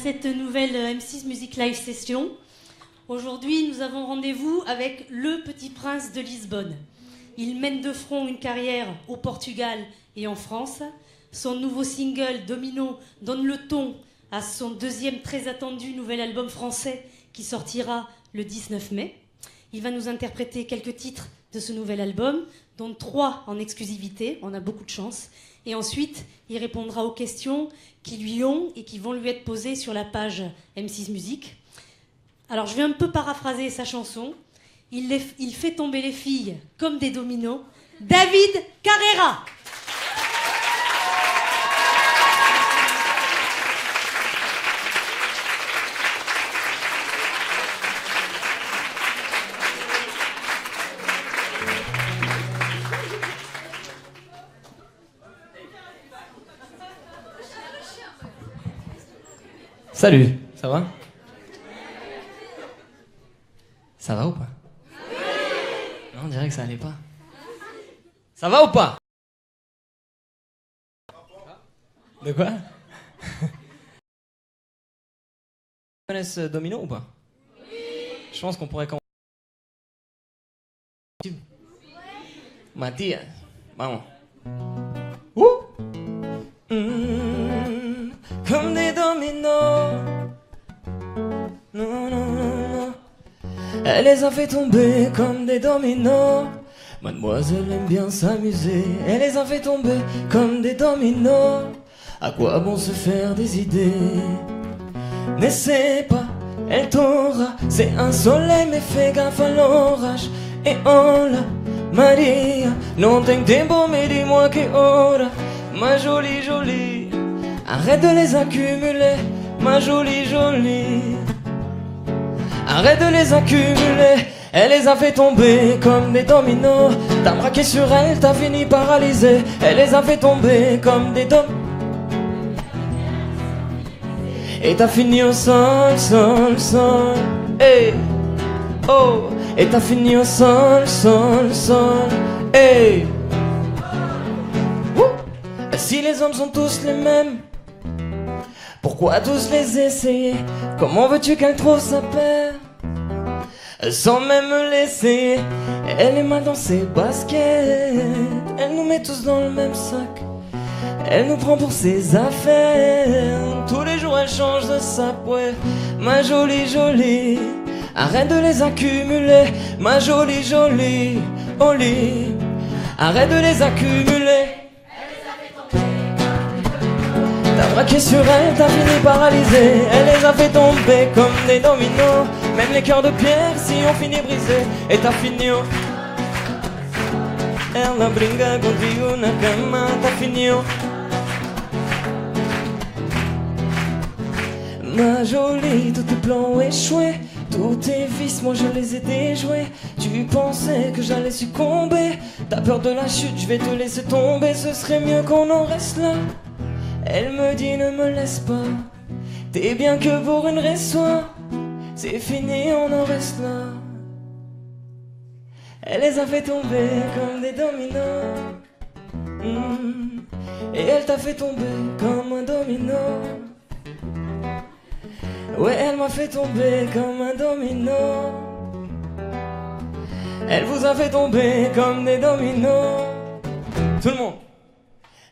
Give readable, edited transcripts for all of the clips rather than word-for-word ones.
cette nouvelle M6 Music Live Session. Aujourd'hui, nous avons rendez-vous avec le Petit Prince de Lisbonne. Il mène de front une carrière au Portugal et en France. Son nouveau single, Domino, donne le ton à son deuxième très attendu nouvel album français qui sortira le 19 mai. Il va nous interpréter quelques titres de ce nouvel album, dont 3 en exclusivité, on a beaucoup de chance. Et ensuite, il répondra aux questions qui lui ont et qui vont lui être posées sur la page M6 Musique. Alors, je vais un peu paraphraser sa chanson. Il fait tomber les filles comme des dominos. David Carrera. Salut, ça va? Ça va ou pas? Non, on dirait que ça allait pas. Ça va ou pas? De quoi? Vous connaissez Domino ou pas? Je pense qu'on pourrait commencer. Mathias, vamos. Comme des dominos. Non, non, non, non. Elle les a fait tomber comme des dominos. Mademoiselle aime bien s'amuser. Elle les a fait tomber comme des dominos. À quoi bon se faire des idées? N'essaie pas, elle t'aura. C'est un soleil mais fais gaffe à l'orage. Et hola, Maria. Non tengo tempo mais dis-moi que hora. Ma jolie jolie. Arrête de les accumuler, ma jolie jolie. Arrête de les accumuler. Elle les a fait tomber comme des dominos. T'as braqué sur elle, t'as fini paralysé. Elle les a fait tomber comme des dominos. Et t'as fini au sol, sol, sol. Hey, oh. Et t'as fini au sol, sol, sol. Hey. Si les hommes sont tous les mêmes, pourquoi tous les essayer? Comment veux-tu qu'elle trouve sa paire sans même me laisser? Elle est mal dans ses baskets. Elle nous met tous dans le même sac. Elle nous prend pour ses affaires. Tous les jours elle change de sac, ouais. Ma jolie jolie, arrête de les accumuler. Ma jolie jolie, Oli, arrête de les accumuler. T'as braqué sur elle, t'as fini paralysé. Elle les a fait tomber comme des dominos. Même les cœurs de pierre si on finit brisé. Et t'as fini au... Ela brinca contigo na cama. T'as fini au... Ma jolie, tous tes plans ont échoué. Tous tes vices, moi je les ai déjoués. Tu pensais que j'allais succomber. T'as peur de la chute, je vais te laisser tomber. Ce serait mieux qu'on en reste là. Elle me dit ne me laisse pas. T'es bien que pour une raison. C'est fini, on en reste là. Elle les a fait tomber comme des dominos. Et elle t'a fait tomber comme un domino. Ouais, elle m'a fait tomber comme un domino. Elle vous a fait tomber comme des dominos. Tout le monde.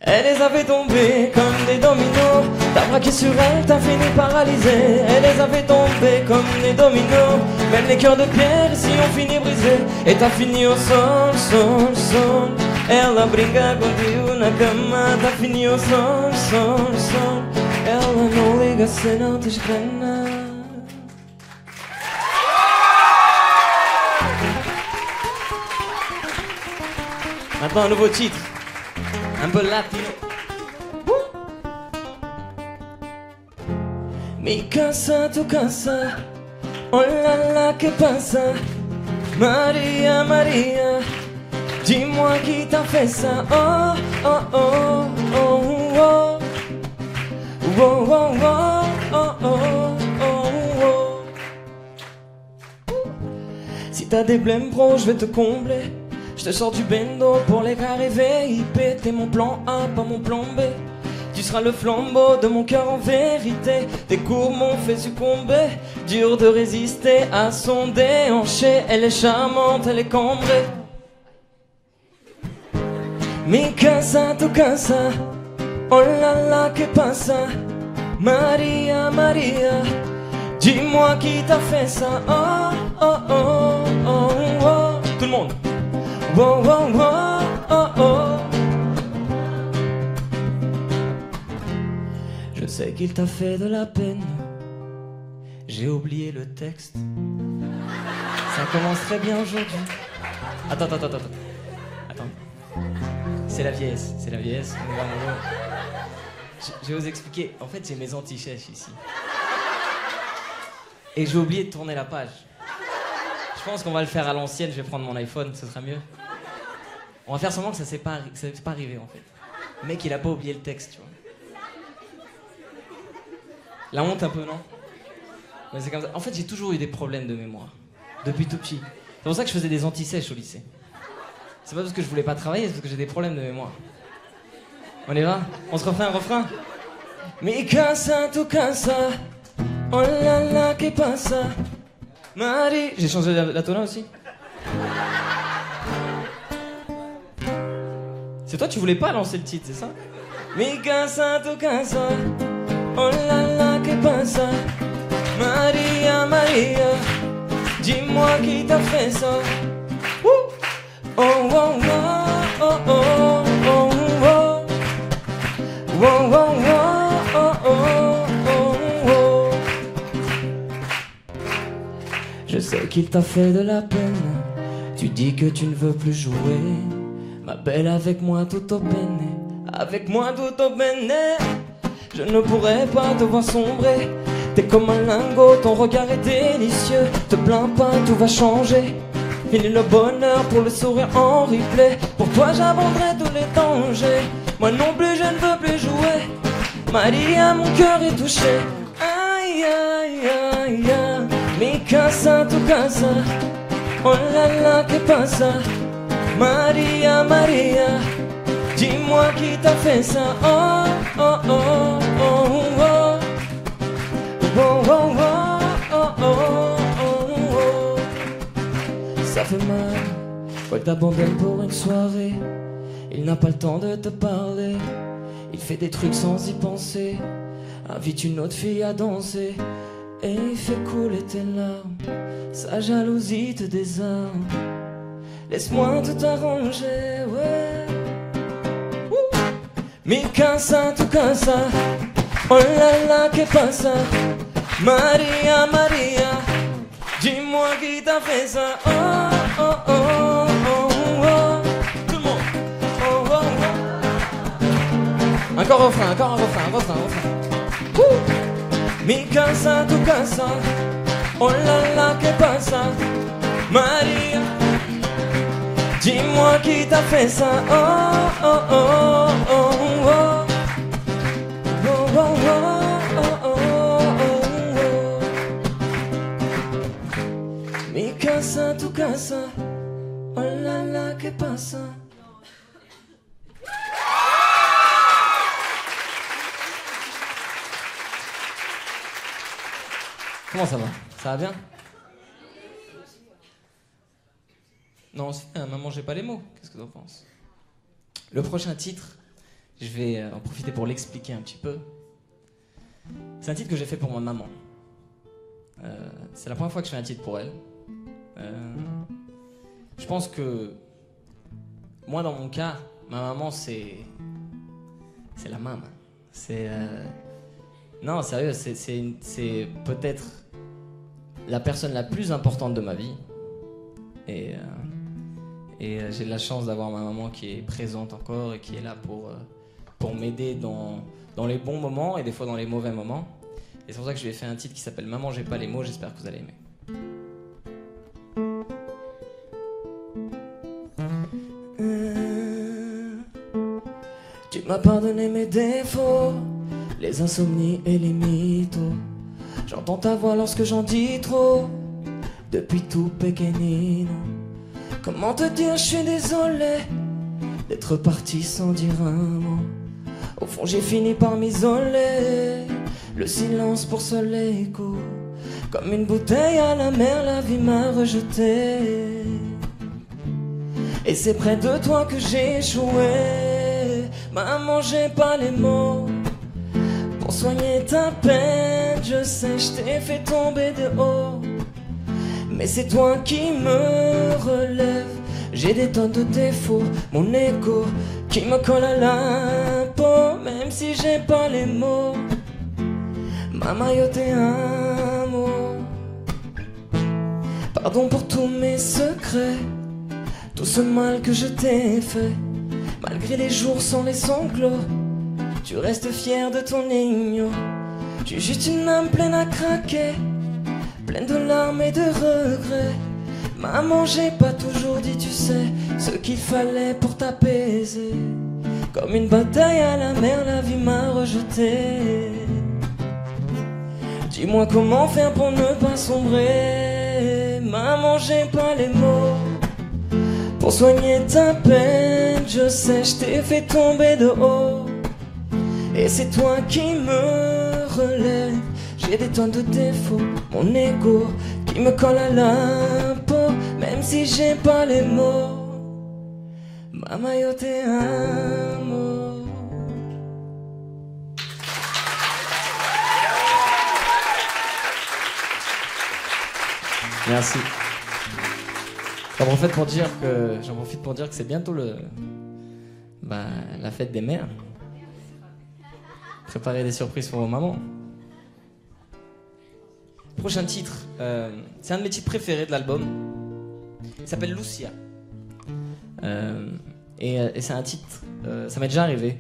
Elle les a fait tomber comme des dominos. T'as braqué sur elle, t'as fini paralysé. Elle les a fait tomber comme des dominos. Même les cœurs de pierre si on finit brisé. Et t'as fini au sol, sol, sol. Ela brinca contigo na cama. T'as fini au sol, sol, sol. Ela não liga se não te esgrena. Maintenant un nouveau titre. Un peu latino. Mi casa, tu casa. Oh la la, que pasa? Maria, Maria. Dis-moi qui t'a fait ça. Oh, oh, oh, oh, oh. Oh, oh, oh, oh, oh, oh, oh. Si t'as des blèmes pro, je vais te combler. Je te sors du bendo pour les arriver. IP, t'es mon plan A, pas mon plan B. Tu Tu seras le flambeau de mon cœur en vérité. Tes cours m'ont fait succomber. Dur de résister à son déhanché. Elle est charmante, elle est cambrée. Mi casa, tu casa. Oh là là, que pasa? Maria, Maria. Dis-moi qui t'a fait ça. Oh, oh, oh, oh, oh. Tout le monde. Oh, oh, oh, oh, oh. Je sais qu'il t'a fait de la peine. J'ai oublié le texte. Ça commence très bien aujourd'hui. Attends. C'est la vieillesse, On va. Je vais vous expliquer. En fait, j'ai mes antichèches ici. Et j'ai oublié de tourner la page. Je pense qu'on va le faire à l'ancienne. Je vais prendre mon iPhone, ce sera mieux. On va faire semblant que ça s'est pas arrivé, en fait. Le mec, il a pas oublié le texte, tu vois. La honte un peu, non? Mais c'est comme ça. En fait, j'ai toujours eu des problèmes de mémoire. Depuis tout petit. C'est pour ça que je faisais des antisèches au lycée. C'est pas parce que je voulais pas travailler, c'est parce que j'ai des problèmes de mémoire. On y va? On se refait un refrain? Mi casa, tu casa. Oh là là, que pasa? Marie. J'ai changé la tona aussi. C'est toi, tu voulais pas lancer le titre, c'est ça? Mi casa, tu casa. Oh là là, que pasa? Maria, Maria. Dis-moi qui t'a fait ça. Oh, oh, oh, oh, oh, oh, oh, oh. Oh, oh, oh, oh, oh, oh. Je sais qu'il t'a fait de la peine. Tu dis que tu ne veux plus jouer. Ma belle, avec moi tout au bene. Avec moi tout au bene. Je ne pourrais pas te voir sombrer. T'es comme un lingot, ton regard est délicieux. Te plains pas, tout va changer. Fini le bonheur pour le sourire en replay. Pour toi j'abandonnerai tous les dangers. Moi non plus je ne veux plus jouer. Maria, mon cœur est touché. Aïe aïe aïe aïe. Mi casa, tu casa. Oh là là, que pasa? Maria, Maria. Dis-moi qui t'a fait ça. Oh oh oh oh oh. Oh oh oh oh oh oh. Ça fait mal quand il t'abandonne pour une soirée. Il n'a pas le temps de te parler. Il fait des trucs sans y penser. Invite une autre fille à danser. Et il fait couler tes larmes. Sa jalousie te désarme. Laisse-moi tout arranger, ouais. Mi casa, tu casa. Oh là là, que pasa? Maria, Maria. Dis-moi qui t'a fait ça. Oh oh oh oh oh. Tout le monde. Oh oh oh. Encore un refrain. Mi casa, tu casa. Oh là là, que pasa? Maria. Dis-moi qui t'a fait ça. Oh oh oh oh oh. Oh oh oh oh oh. Mi casa, tu casa. Oh là là, que pasa? Comment ça va? Ça va bien? Non, c'est Maman, j'ai pas les mots. Qu'est-ce que t'en penses? Le prochain titre, je vais en profiter pour l'expliquer un petit peu. C'est un titre que j'ai fait pour ma maman. C'est la première fois que je fais un titre pour elle. Je pense que moi, dans mon cas, ma maman, c'est la maman. C'est non, sérieux, c'est peut-être la personne la plus importante de ma vie. Et j'ai de la chance d'avoir ma maman qui est présente encore et qui est là pour m'aider dans les bons moments et des fois dans les mauvais moments. Et c'est pour ça que je lui ai fait un titre qui s'appelle Maman, j'ai pas les mots, j'espère que vous allez aimer. Tu m'as pardonné mes défauts, les insomnies et les mythos. J'entends ta voix lorsque j'en dis trop, depuis tout pequeñino. Comment te dire, je suis désolé d'être parti sans dire un mot. Au fond j'ai fini par m'isoler, le silence pour seul écho. Comme une bouteille à la mer, la vie m'a rejeté. Et c'est près de toi que j'ai échoué. Maman, j'ai pas les mots pour soigner ta peine. Je sais, je t'ai fait tomber de haut, mais c'est toi qui me relève. J'ai des tonnes de défauts, mon écho qui me colle à la peau. Même si j'ai pas les mots, maman, yo t'es un mot. Pardon pour tous mes secrets, tout ce mal que je t'ai fait. Malgré les jours sans les sanglots, tu restes fier de ton igno. Tu es juste une âme pleine à craquer, pleine de larmes et de regrets. Maman, j'ai pas toujours dit, tu sais, ce qu'il fallait pour t'apaiser. Comme une bataille à la mer, la vie m'a rejeté. Dis-moi comment faire pour ne pas sombrer. Maman, j'ai pas les mots pour soigner ta peine. Je sais, je t'ai fait tomber de haut, et c'est toi qui me relève. J'ai des tonnes de défauts, mon ego qui me colle à la peau. Même si j'ai pas les mots, maman, yo t'es un mot. Merci. J'en profite pour dire que c'est bientôt la fête des mères. Préparez des surprises pour vos mamans. Prochain titre, c'est un de mes titres préférés de l'album. Il s'appelle Lucia. Et c'est un titre, ça m'est déjà arrivé.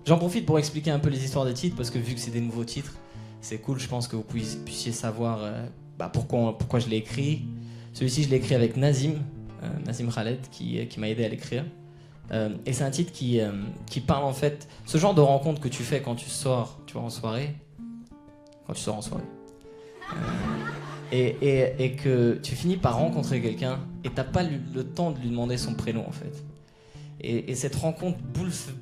J'en profite pour expliquer un peu les histoires des titres, parce que vu que c'est des nouveaux titres, c'est cool, je pense que vous puissiez savoir pourquoi je l'ai écrit. Celui-ci, je l'ai écrit avec Nazim Khaled, qui m'a aidé à l'écrire. Et c'est un titre qui parle en fait, ce genre de rencontre que tu fais quand tu sors, tu vois, en soirée. Quand tu sors en soirée. Et que tu finis par rencontrer quelqu'un et t'as pas le temps de lui demander son prénom en fait. Et cette rencontre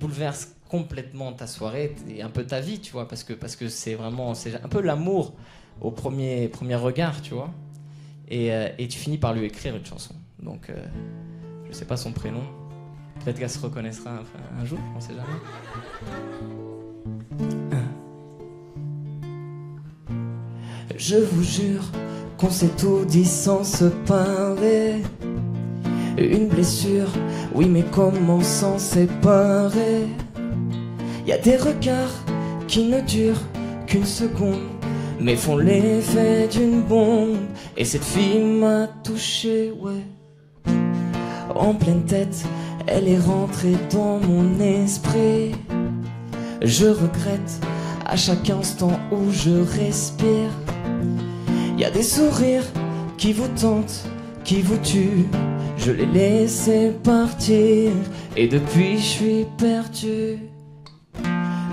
bouleverse complètement ta soirée et un peu ta vie, tu vois, parce que c'est un peu l'amour au premier regard, tu vois. Et tu finis par lui écrire une chanson. Donc je sais pas son prénom. Peut-être qu'elle se reconnaîtra un jour, on sait jamais. Je vous jure qu'on s'est tout dit sans se parler. Une blessure, oui, mais comment s'en séparer? Y a des regards qui ne durent qu'une seconde, mais font l'effet d'une bombe. Et cette fille m'a touché, ouais. En pleine tête, elle est rentrée dans mon esprit. Je regrette à chaque instant où je respire. Y a des sourires qui vous tentent, qui vous tuent. Je l'ai laissé partir et depuis je suis perdu.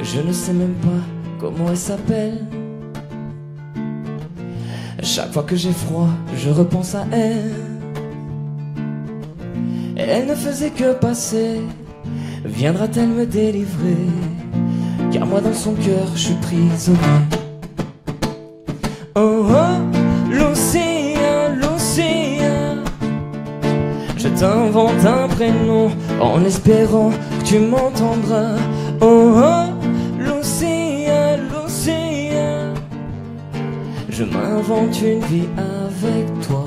Je ne sais même pas comment elle s'appelle. Chaque fois que j'ai froid, je repense à elle. Elle ne faisait que passer. Viendra-t-elle me délivrer? Car moi dans son cœur, je suis prisonnier. Oh oh, Lucia, Lucia. Je t'invente un prénom en espérant que tu m'entendras. Oh oh, Lucia, Lucia. Je m'invente une vie avec toi.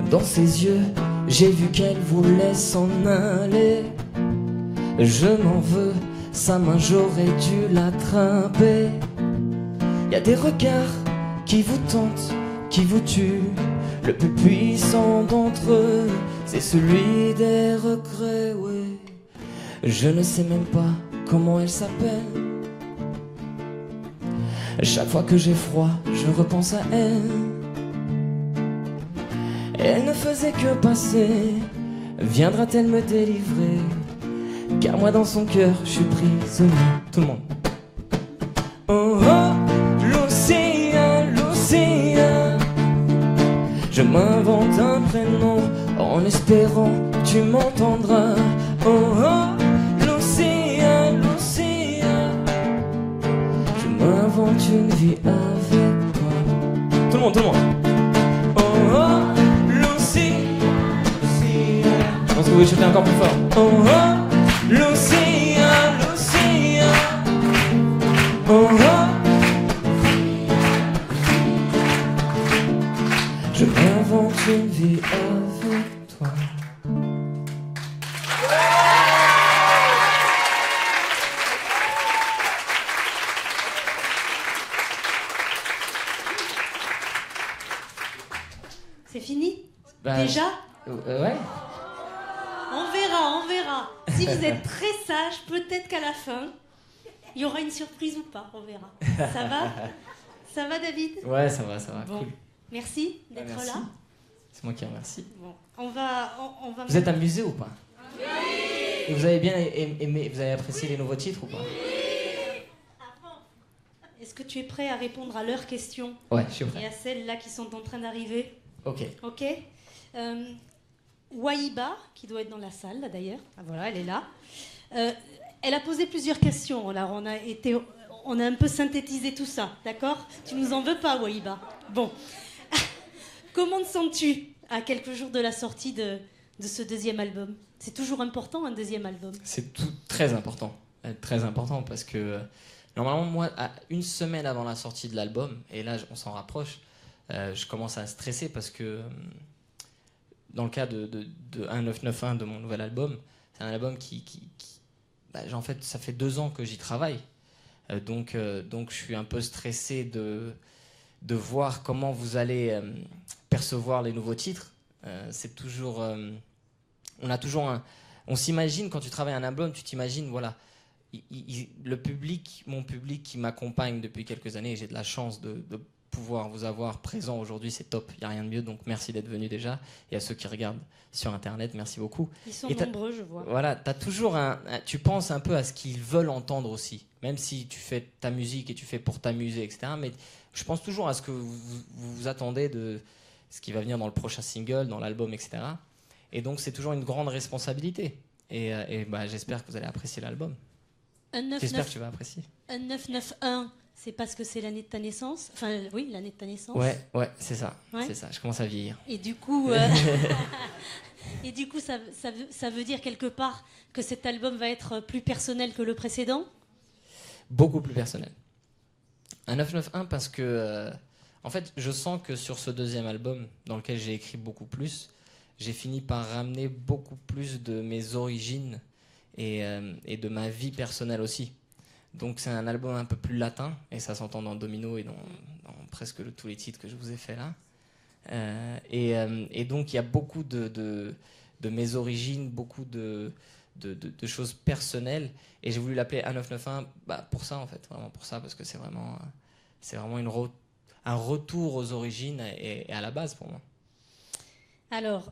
Dans ses yeux, j'ai vu qu'elle voulait s'en aller. Je m'en veux, sa main j'aurais dû l'attraper. Y a des regards qui vous tentent, qui vous tuent. Le plus puissant d'entre eux, c'est celui des regrets, oui. Je ne sais même pas comment elle s'appelle. Chaque fois que j'ai froid, je repense à elle. Elle ne faisait que passer. Viendra-t-elle me délivrer? Car moi dans son cœur, je suis prisonnier. Tout le monde. Oh oh, Lucia, Lucia. Je m'invente un prénom en espérant que tu m'entendras. Oh oh, Lucia, Lucia, je m'invente une vie avec toi. Tout le monde, tout le monde. Oh oh, Lucia, Lucia. Je pense que vous pouvez chanter encore plus fort. Oh oh, Lucia, Lucia. Oh oh, je m'invente une vie avec toi. C'est fini? Bah, Déjà? Ouais. On verra, on verra. Si vous êtes très sage, peut-être qu'à la fin, il y aura une surprise ou pas, on verra. Ça va? Ça va, David? Ouais, ça va, Bon. cool. Merci d'être Merci. là. C'est moi qui remercie. Bon, on va Vous êtes amusé ou pas? Oui. Et vous avez bien aimé, vous avez apprécié les nouveaux titres ou pas? Est-ce que tu es prêt à répondre à leurs questions Ouais, je suis et prêt. à celles-là qui sont en train d'arriver? Ok. Ok. Wahiba, qui doit être dans la salle là, d'ailleurs, ah, voilà, elle est là. Elle a posé plusieurs questions. Alors on a un peu synthétisé tout ça, d'accord? Tu nous en veux pas, Wahiba? Bon. Comment te sens-tu à quelques jours de la sortie de ce deuxième album? C'est toujours important, un deuxième album. C'est tout très important. Très important parce que normalement, moi, à une semaine avant la sortie de l'album, et là on s'en rapproche, je commence à stresser parce que dans le cas de 1991, de mon nouvel album, c'est un album en fait, ça fait 2 ans que j'y travaille. Donc je suis un peu stressé de voir comment vous allez percevoir les nouveaux titres. C'est toujours... on s'imagine, quand tu travailles un album, tu t'imagines, voilà, mon public qui m'accompagne depuis quelques années, j'ai de la chance de pouvoir vous avoir présent aujourd'hui, c'est top, il n'y a rien de mieux, donc merci d'être venu déjà, et à ceux qui regardent sur internet, merci beaucoup. Ils sont nombreux, je vois. Voilà, t'as toujours tu penses un peu à ce qu'ils veulent entendre aussi, même si tu fais ta musique et tu fais pour t'amuser, etc., mais je pense toujours à ce que vous attendez de ce qui va venir dans le prochain single, dans l'album, etc., et donc c'est toujours une grande responsabilité, et bah, j'espère que vous allez apprécier l'album. J'espère que tu vas apprécier. Un 991, c'est parce que c'est l'année de ta naissance? Enfin, oui, l'année de ta naissance. Ouais, c'est ça. Ouais. C'est ça. Je commence à vieillir. Et du coup, ça veut dire quelque part que cet album va être plus personnel que le précédent? Beaucoup plus personnel. Un 991 parce que, en fait, je sens que sur ce deuxième album, dans lequel j'ai écrit beaucoup plus, j'ai fini par ramener beaucoup plus de mes origines et de ma vie personnelle aussi. Donc c'est un album un peu plus latin, et ça s'entend dans Domino et dans presque tous les titres que je vous ai fait là. Et donc il y a beaucoup de mes origines, beaucoup de choses personnelles, et j'ai voulu l'appeler A991 pour ça en fait, vraiment pour ça, parce que c'est vraiment un retour aux origines et à la base pour moi. Alors,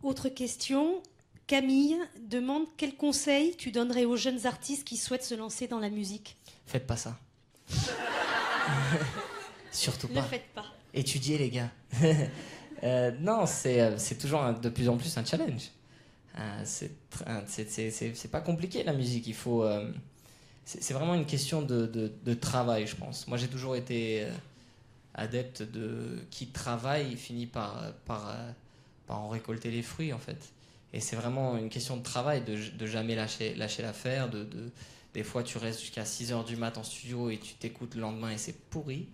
autre question. Camille demande quel conseil tu donnerais aux jeunes artistes qui souhaitent se lancer dans la musique? Faites pas ça. Surtout pas. Ne faites pas. Étudiez les gars. Non, c'est toujours de plus en plus un challenge. C'est pas compliqué la musique. Il faut. C'est vraiment une question de travail, je pense. Moi, j'ai toujours été adepte de qui travaille finit par en récolter les fruits en fait. Et c'est vraiment une question de travail, de jamais lâcher l'affaire. Des fois, tu restes jusqu'à 6h du mat en studio et tu t'écoutes le lendemain et c'est pourri.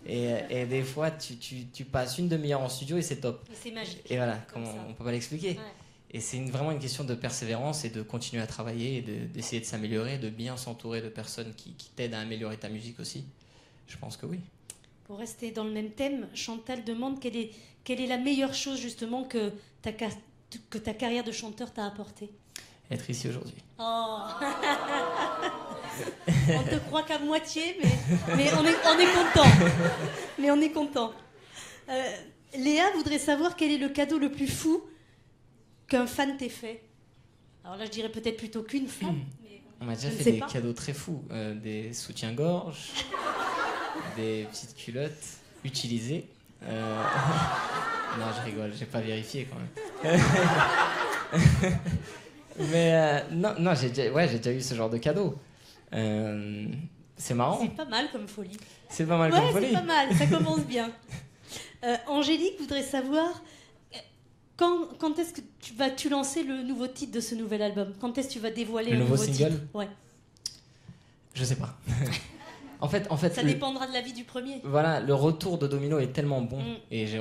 Et des fois, tu passes une demi-heure en studio et c'est top. Et c'est magique. Et voilà, on ne peut pas l'expliquer. Ouais. Et c'est vraiment une question de persévérance et de continuer à travailler et d'essayer de s'améliorer, de bien s'entourer de personnes qui t'aident à améliorer ta musique aussi. Je pense que oui. Pour rester dans le même thème, Chantal demande quelle est la meilleure chose justement que ta carrière de chanteur t'a apporté? Être ici aujourd'hui. Oh. On te croit qu'à moitié, mais on est content. Mais on est content. Léa voudrait savoir quel est le cadeau le plus fou qu'un fan t'ait fait. Alors là, je dirais peut-être plutôt qu'une femme. Mais on m'a déjà je fait des cadeaux très fous. Des soutiens-gorge, des petites culottes utilisées. Non, je rigole, j'ai pas vérifié quand même. Mais non, j'ai déjà eu ce genre de cadeau. C'est marrant. C'est pas mal comme folie. C'est pas mal comme folie. Ouais, c'est pas mal, ça commence bien. Angélique voudrait savoir quand est-ce que tu lancer le nouveau titre de ce nouvel album? Quand est-ce que tu vas dévoiler le nouveau single titre? Ouais. Je sais pas. En fait, ça dépendra de la vie du premier. Voilà, le retour de Domino est tellement bon et je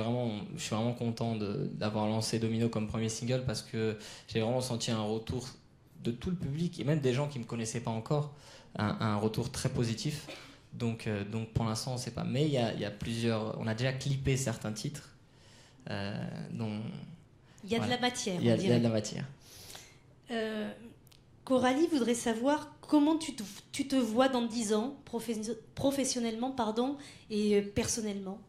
suis vraiment content d'avoir lancé Domino comme premier single parce que j'ai vraiment senti un retour de tout le public et même des gens qui me connaissaient pas encore, un retour très positif. Donc pour l'instant, on sait pas. Mais il y a plusieurs. On a déjà clippé certains titres. Dont, il y a de la matière. Il y a de la matière. Coralie voudrait savoir comment tu te vois dans 10 ans, professionnellement et personnellement.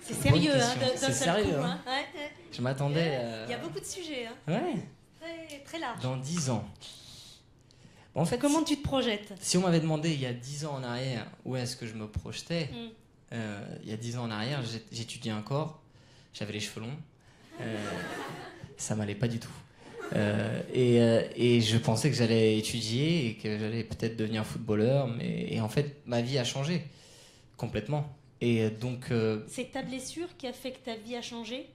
C'est sérieux, d'un seul sérieux, coup. Hein. Ouais. Je m'attendais... Il y a beaucoup de sujets. Ouais. Très, très large. Dans 10 ans. Bon, en fait, comment tu te projettes? Si on m'avait demandé il y a 10 ans en arrière où est-ce que je me projetais, il y a 10 ans en arrière, j'étudiais encore, j'avais les cheveux longs, ça m'allait pas du tout. Et je pensais que j'allais étudier et que j'allais peut-être devenir footballeur, et en fait, ma vie a changé complètement. Et donc, c'est ta blessure qui a fait que ta vie a changé?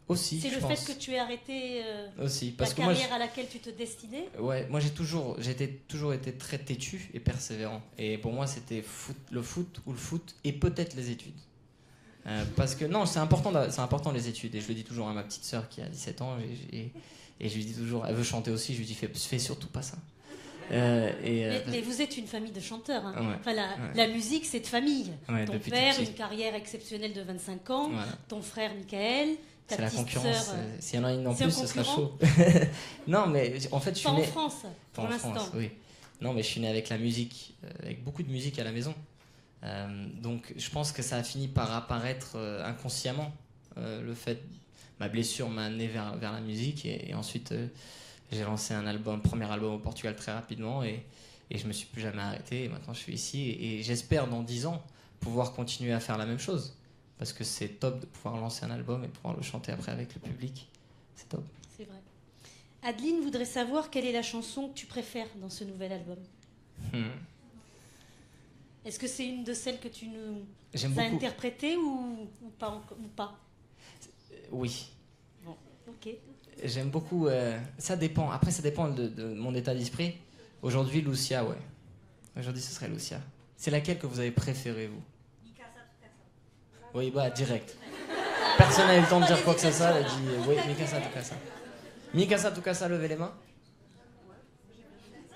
Aussi, c'est le fait que tu aies arrêté aussi, parce la que carrière à laquelle tu te destinais? Ouais, moi j'ai toujours été très têtu et persévérant. Et pour moi, c'était le foot et peut-être les études. Parce que non, c'est important les études. Et je le dis toujours à ma petite sœur qui a 17 ans. Et je lui dis toujours, elle veut chanter aussi, je lui dis fais surtout pas ça. Mais vous êtes une famille de chanteurs. Hein. Ouais, enfin, la musique, c'est de famille. Ouais, ton père, une carrière exceptionnelle de 25 ans. Voilà. Ton frère, Michael. C'est la concurrence. S'il y en a une en plus, ce sera chaud. Non, mais en fait, je suis né... en France, pour l'instant. Oui. Non, mais je suis né avec la musique, avec beaucoup de musique à la maison. Donc, je pense que ça a fini par apparaître inconsciemment. Le fait, ma blessure m'a amené vers la musique, et ensuite, j'ai lancé premier album au Portugal très rapidement, et je me suis plus jamais arrêté. Et maintenant, je suis ici, et j'espère dans 10 ans pouvoir continuer à faire la même chose. Parce que c'est top de pouvoir lancer un album et pouvoir le chanter après avec le public. C'est top. C'est vrai. Adeline voudrait savoir quelle est la chanson que tu préfères dans ce nouvel album. Est-ce que c'est une de celles que tu nous as interprétées ou pas Oui. Bon, ok. J'aime beaucoup... ça dépend. Après, ça dépend de mon état d'esprit. Aujourd'hui, Lucia, ouais. Aujourd'hui, ce serait Lucia. C'est laquelle que vous avez préférée, vous? Oui, direct. Personne n'a eu le temps de dire quoi que ce soit. Elle a dit oui, Mikasa Tukasa. Mikasa Tukasa, levez les mains.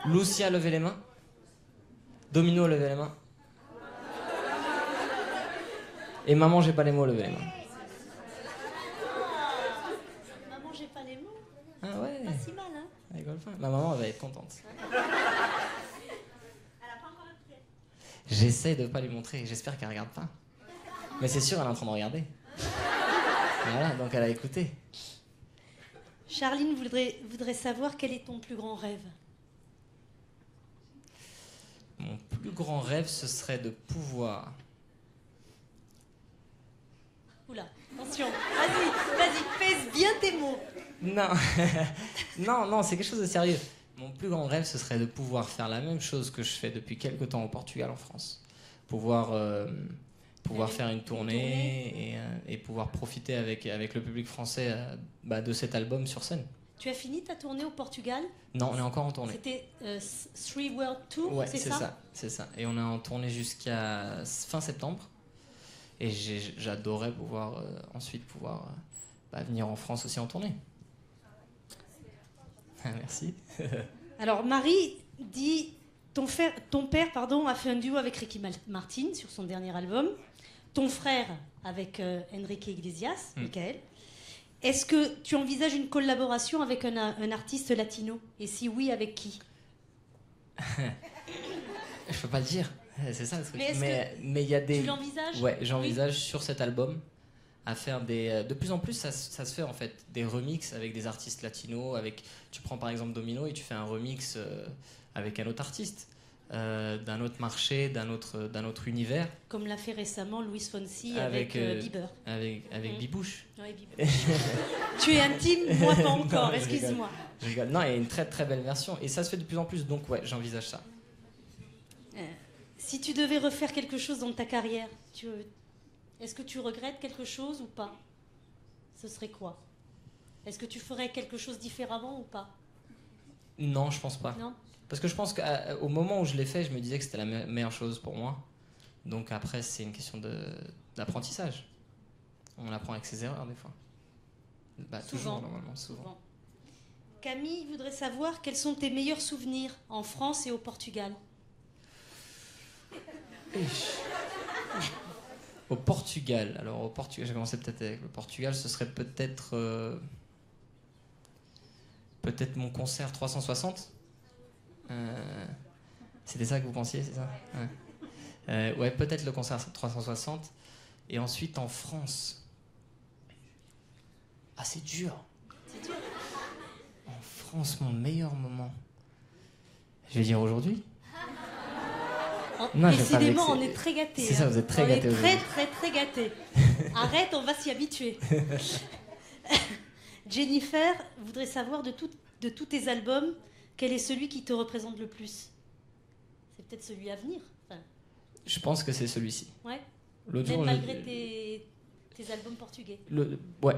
Lucia, levez les mains. Domino, levez les mains. Et Maman, j'ai pas les mots, levez les mains. Maman, j'ai pas les mots. Ah ouais. Pas si mal, hein. Rigole pas. Ma maman, elle va être contente. J'essaie de pas lui montrer. J'espère qu'elle regarde pas. Mais c'est sûr, elle est en train de regarder. Voilà, donc elle a écouté. Charline voudrait savoir quel est ton plus grand rêve. Mon plus grand rêve, ce serait de pouvoir... Oula, attention, vas-y, pèse bien tes mots. Non, non, c'est quelque chose de sérieux. Mon plus grand rêve, ce serait de pouvoir faire la même chose que je fais depuis quelque temps au Portugal, en France. Pouvoir faire une tournée et pouvoir profiter avec le public français de cet album sur scène. Tu as fini ta tournée au Portugal? Non, on est encore en tournée. C'était Three World Tour, ouais, c'est ça? C'est ça. Et on est en tournée jusqu'à fin septembre. Et j'adorerais ensuite pouvoir venir en France aussi en tournée. Merci. Alors Marie dit... Ton père a fait un duo avec Ricky Martin sur son dernier album. Ton frère avec Enrique Iglesias, Michael. Est-ce que tu envisages une collaboration avec un artiste latino? Et si oui, avec qui? Je peux pas le dire, c'est ça le truc. Mais il y a des... Tu l'envisages? Ouais, j'envisage sur cet album à faire des... De plus en plus, ça se fait en fait, des remixes avec des artistes latinos. Tu prends par exemple Domino et tu fais un remix avec un autre artiste. d'un autre marché, d'un autre univers. Comme l'a fait récemment Luis Fonsi avec Bieber. Avec Bibouche. Ouais, Bieber. Tu es intime, moi pas encore, Non, excuse-moi. Je rigole. Non, il y a une très très belle version et ça se fait de plus en plus, donc ouais, j'envisage ça. Si tu devais refaire quelque chose dans ta carrière, est-ce que tu regrettes quelque chose ou pas? Ce serait quoi? Est-ce que tu ferais quelque chose différemment ou pas? Non, je pense pas. Non. Parce que je pense qu'au moment où je l'ai fait, je me disais que c'était la meilleure chose pour moi. Donc après, c'est une question d'apprentissage. On apprend avec ses erreurs des fois. Bah, toujours, normalement, souvent. Camille voudrait savoir quels sont tes meilleurs souvenirs en France et au Portugal. Au Portugal, alors au Portugal, j'ai commencé peut-être avec le Portugal, ce serait peut-être mon concert 360. C'était ça que vous pensiez, c'est ça? Ouais, peut-être le concert 360. Et ensuite en France. Ah, c'est dur. C'est dur. En France, mon meilleur moment. Je vais dire aujourd'hui. Non, décidément, on est très gâtés. C'est ça, vous êtes très gâtés. On est très, très, très gâtés. Arrête, on va s'y habituer. Jennifer voudrait savoir de tous tes albums, quel est celui qui te représente le plus? C'est peut-être celui à venir. Enfin, je pense que c'est celui-ci. Ouais. L'autre même jour, malgré tes albums portugais. Ouais.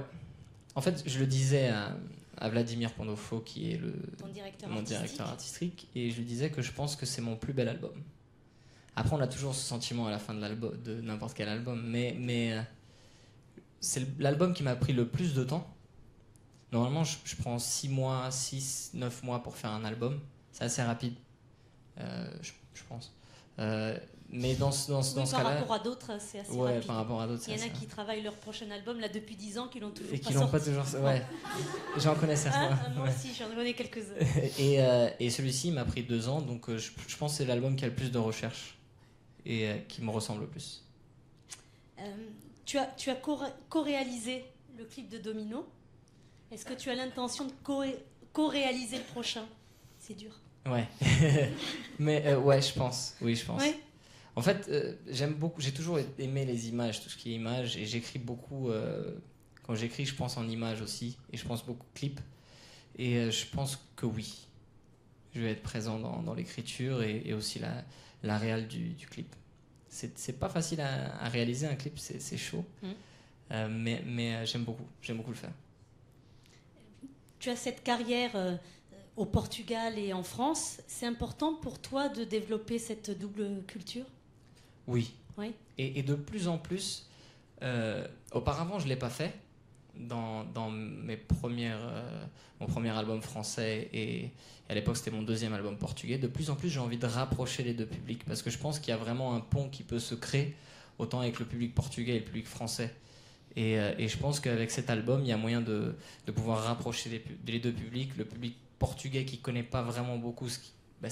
En fait, je le disais à Vladimir Pandolfo, qui est mon directeur artistique, et je lui disais que je pense que c'est mon plus bel album. Après, on a toujours ce sentiment à la fin de l'album, de n'importe quel album, mais c'est l'album qui m'a pris le plus de temps. Normalement, je prends 6 mois, 9 mois pour faire un album. C'est assez rapide, je pense. Mais dans ce cas-là... Par rapport à d'autres, c'est assez rapide. Par rapport à d'autres, il y en a qui travaillent leur prochain album là depuis 10 ans, qui l'ont toujours et pas qui l'ont pas toujours... Ouais. J'en connais certains. Moi aussi, j'en connais quelques-uns. Et celui-ci, il m'a pris 2 ans, donc je pense que c'est l'album qui a le plus de recherche et qui me ressemble le plus. Tu as co-réalisé le clip de Domino. Est-ce que tu as l'intention de co-réaliser le prochain? C'est dur. Ouais. Mais ouais, je pense. Oui, je pense. Ouais. En fait, j'aime beaucoup. J'ai toujours aimé les images, tout ce qui est images, et j'écris beaucoup. Quand j'écris, je pense en images aussi, et je pense beaucoup clip. Et je pense que oui, je vais être présent dans l'écriture et aussi la réal du clip. C'est pas facile à réaliser un clip, c'est chaud. Mais j'aime beaucoup le faire. Tu as cette carrière au Portugal et en France. C'est important pour toi de développer cette double culture? Oui. Oui. Et de plus en plus, auparavant je ne l'ai pas fait dans mon premier album français et à l'époque c'était mon deuxième album portugais. De plus en plus j'ai envie de rapprocher les deux publics parce que je pense qu'il y a vraiment un pont qui peut se créer autant avec le public portugais et le public français. Et je pense qu'avec cet album, il y a moyen de pouvoir rapprocher les deux publics, le public portugais qui ne connaît pas vraiment beaucoup ce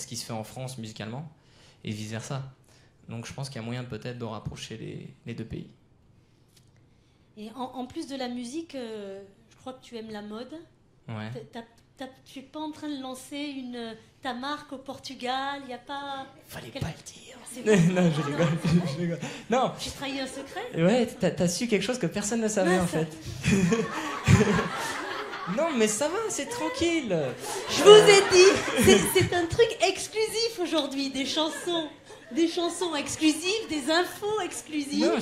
qui se fait en France musicalement, et vice-versa. Donc je pense qu'il y a moyen peut-être de rapprocher les deux pays. Et en plus de la musique, je crois que tu aimes la mode. Ouais. Tu n'es pas en train de lancer ta marque au Portugal? Il n'y a pas... Fallait pas le dire. Non, je rigole. Non. J'ai trahi un secret? Ouais, t'as su quelque chose que personne ne savait en fait. Non, mais ça va, c'est tranquille. Je vous ai dit, c'est un truc exclusif aujourd'hui, des chansons exclusives, des infos exclusives. Non,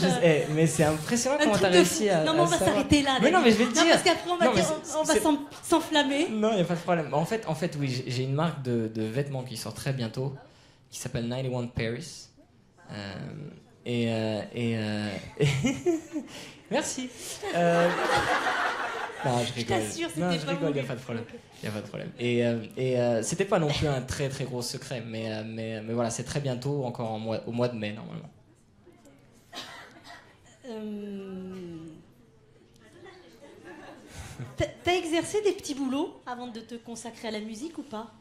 mais c'est impressionnant comment t'as réussi à. Non, mais on va s'arrêter là. Mais non, mais je vais te dire. Parce qu'après on va s'enflammer. Non, il n'y a pas de problème. En fait, oui, j'ai une marque de vêtements qui sort très bientôt, qui s'appelle 91 Paris. Merci. Non, je rigole. t'assure, c'était non, je pas rigole, il voulu. n'y a pas de problème. Il n'y a pas de problème. Et c'était pas non plus un très très gros secret, mais voilà, c'est très bientôt, encore au mois de mai normalement. T'as exercé des petits boulots avant de te consacrer à la musique ou pas?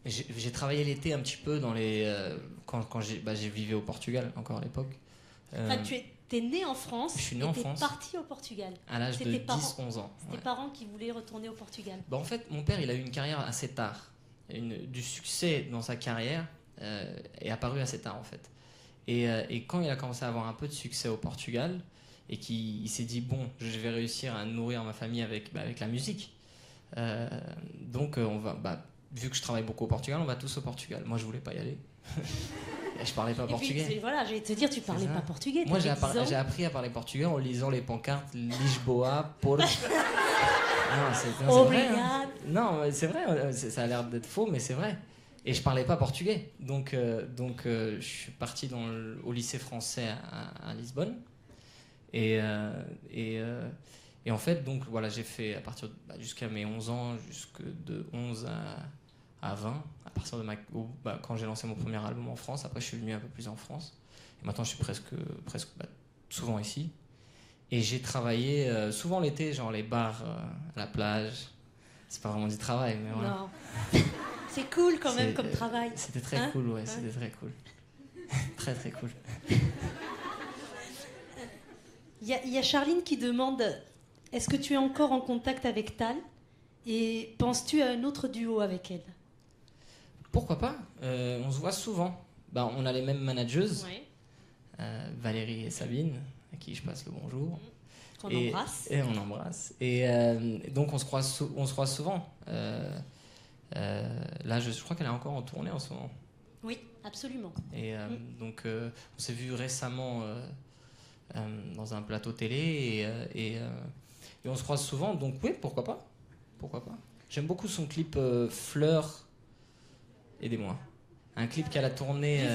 J'ai travaillé l'été un petit peu quand j'ai vivé au Portugal encore à l'époque. Enfin, t'es né en France. Je suis né en France. T'es parti au Portugal. À l'âge de 10-11 ans. C'est tes parents qui voulaient retourner au Portugal. En fait, mon père, il a eu une carrière assez tard. du succès dans sa carrière est apparu assez tard en fait. Et quand il a commencé à avoir un peu de succès au Portugal et qu'il s'est dit bon, je vais réussir à nourrir ma famille avec la musique. Donc on va, vu que je travaille beaucoup au Portugal, on va tous au Portugal. Moi je voulais pas y aller. Je parlais pas portugais. Puis, voilà, j'allais te dire, tu parlais pas portugais. Moi j'ai appris à parler portugais en lisant les pancartes Lisboa, Porto. Non, c'est vrai. Hein. Non, c'est vrai, ça a l'air d'être faux, mais c'est vrai. Et je parlais pas portugais. Donc je suis parti au lycée français à Lisbonne. Et en fait, donc voilà, j'ai fait à partir jusqu'à mes 11 ans, jusque de 11 à 20, à partir de quand j'ai lancé mon premier album en France. Après, je suis venu un peu plus en France. Et maintenant, je suis presque souvent ici. Et j'ai travaillé souvent l'été, genre les bars, la plage. C'est pas vraiment du travail, mais voilà. Non. C'est cool quand même comme travail. C'était très cool, ouais, c'était très cool. Très très cool. Il y a Charline qui demande, est-ce que tu es encore en contact avec Tal et penses-tu à un autre duo avec elle? Pourquoi pas, on se voit souvent. On a les mêmes manageuses, Valérie et Sabine, à qui je passe le bonjour. Qu'on embrasse. Et on embrasse. Et donc on se croise souvent. Là, je crois qu'elle est encore en tournée en ce moment. Oui, absolument. Et donc on s'est vu récemment dans un plateau télé et on se croise souvent. Donc oui, pourquoi pas. J'aime beaucoup son clip Fleurs. Aidez-moi. Un clip qu'elle a tourné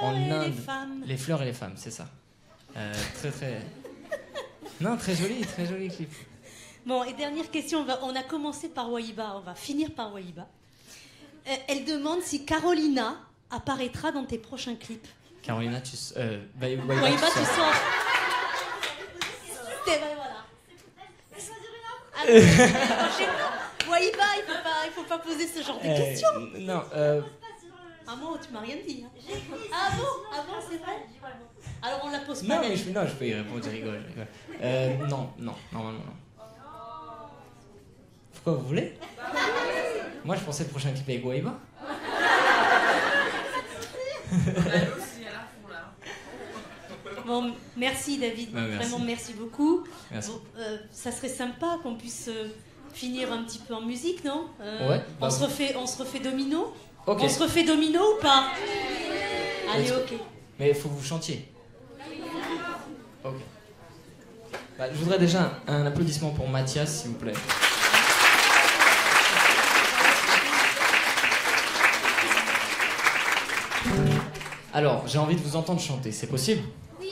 en Inde. Les fleurs et les femmes, c'est ça. Très joli clip. Bon, et dernière question, on a commencé par Wahiba, on va finir par Wahiba. Elle demande si Carolina apparaîtra dans tes prochains clips. Carolina, Wahiba, tu sors. Voilà. Wahiba, il faut pas poser ce genre de questions. Non. Ah bon, tu m'as rien dit. Hein. Ah bon, c'est vrai. Alors on la pose pas. Non, mais je peux y répondre, je rigole. Non, normalement non. Pourquoi vous voulez? Moi, je pensais le prochain clip avec Wahiba. Elle aussi, elle a fond là. Bon, merci David, merci. Vraiment merci beaucoup. Merci. Bon, ça serait sympa qu'on puisse finir un petit peu en musique, non? Ouais. On se refait domino. Ok. On se refait domino ou pas? Allez, ok. Mais il faut que vous chantiez. Ok. Je voudrais déjà un applaudissement pour Mathias, s'il vous plaît. Alors, j'ai envie de vous entendre chanter, c'est possible? Oui.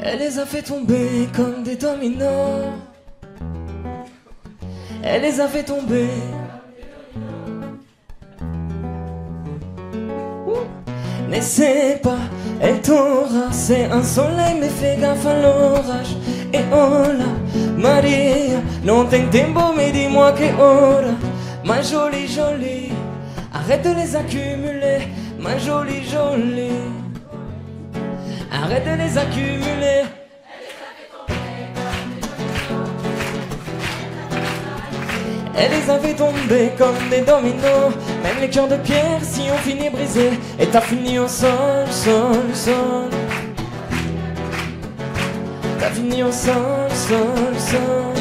Elle les a fait tomber comme des dominos. Elle les a fait tomber. N'essaie pas, elle t'aura. C'est un soleil, mais fais gaffe à l'orage. Et hola, Maria, non ten tempo, mais dis-moi que hora. Ma jolie, jolie, arrête de les accumuler. Ma jolie, jolie, arrête de les accumuler. Elle les a fait tomber comme des dominos. Même les cœurs de pierre si on finit brisé. Et t'as fini au sol, sol, sol. T'as fini au sol, sol, sol.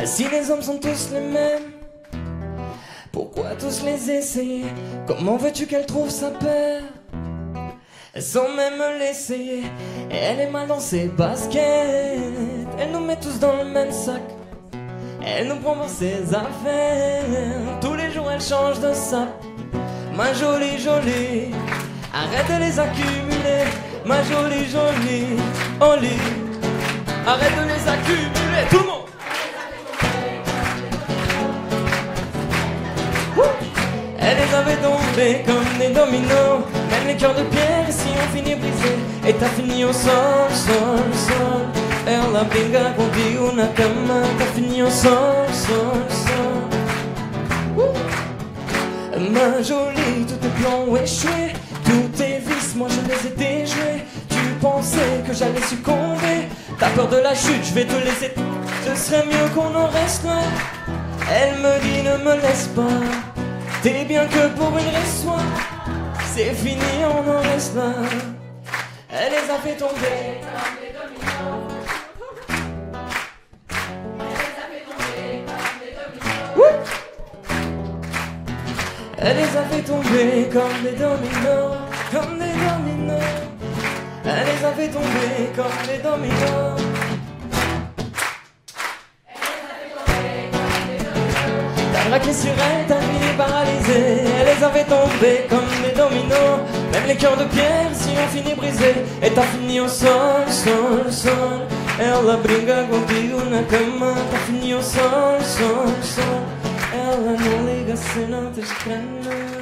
Si les hommes sont tous les mêmes, pourquoi tous les essayer? Comment veux-tu qu'elle trouve sa paire sans même l'essayer? Et elle est mal dans ses baskets. Elle nous met tous dans le même sac. Elle nous prend pour ses affaires. Tous les jours elle change de sac. Ma jolie, jolie, arrête de les accumuler. Ma jolie, jolie, on lit. Arrête de les accumuler. Tout le monde. Elle les avait tombés comme des dominos. Même les cœurs de pierre si on finit brisé. Et t'as fini au sol, sol, sol. Ela brinca contigo na cama. T'as fini au sol, sol, sol. Ma jolie, tous tes plans ont échoué, tous tes vices, moi je les ai déjoués. Tu pensais que j'allais succomber, t'as peur de la chute, je vais te laisser. Ce serait mieux qu'on en reste là. Elle me dit ne me laisse pas, t'es bien que pour une raison. C'est fini, on en reste là. Elle les a fait tomber comme des dominos. Elle les a fait tomber comme des dominos, comme des dominos. Elle les a fait tomber comme des dominos. T'as braqué sur elle, t'as fini paralysé. Elle les a fait tomber comme des dominos. Même les cœurs de pierre s'y ont fini brisés. Et t'as fini au sol, sol, sol. Ela brinca contigo na cama. T'as fini au sol, sol, sol. Ela não liga se não te escrana.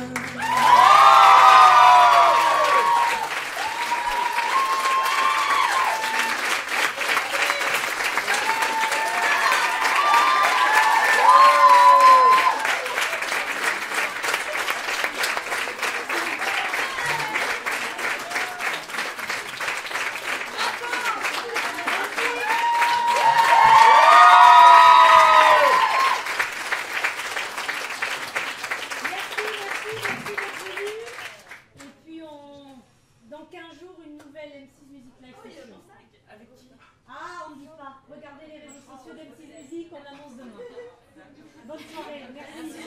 Dans 15 jours, une nouvelle M6 Music Live Session. Ah, on ne dit pas. Regardez les réseaux sociaux d'M6 Music, on annonce demain. Bonne soirée, merci.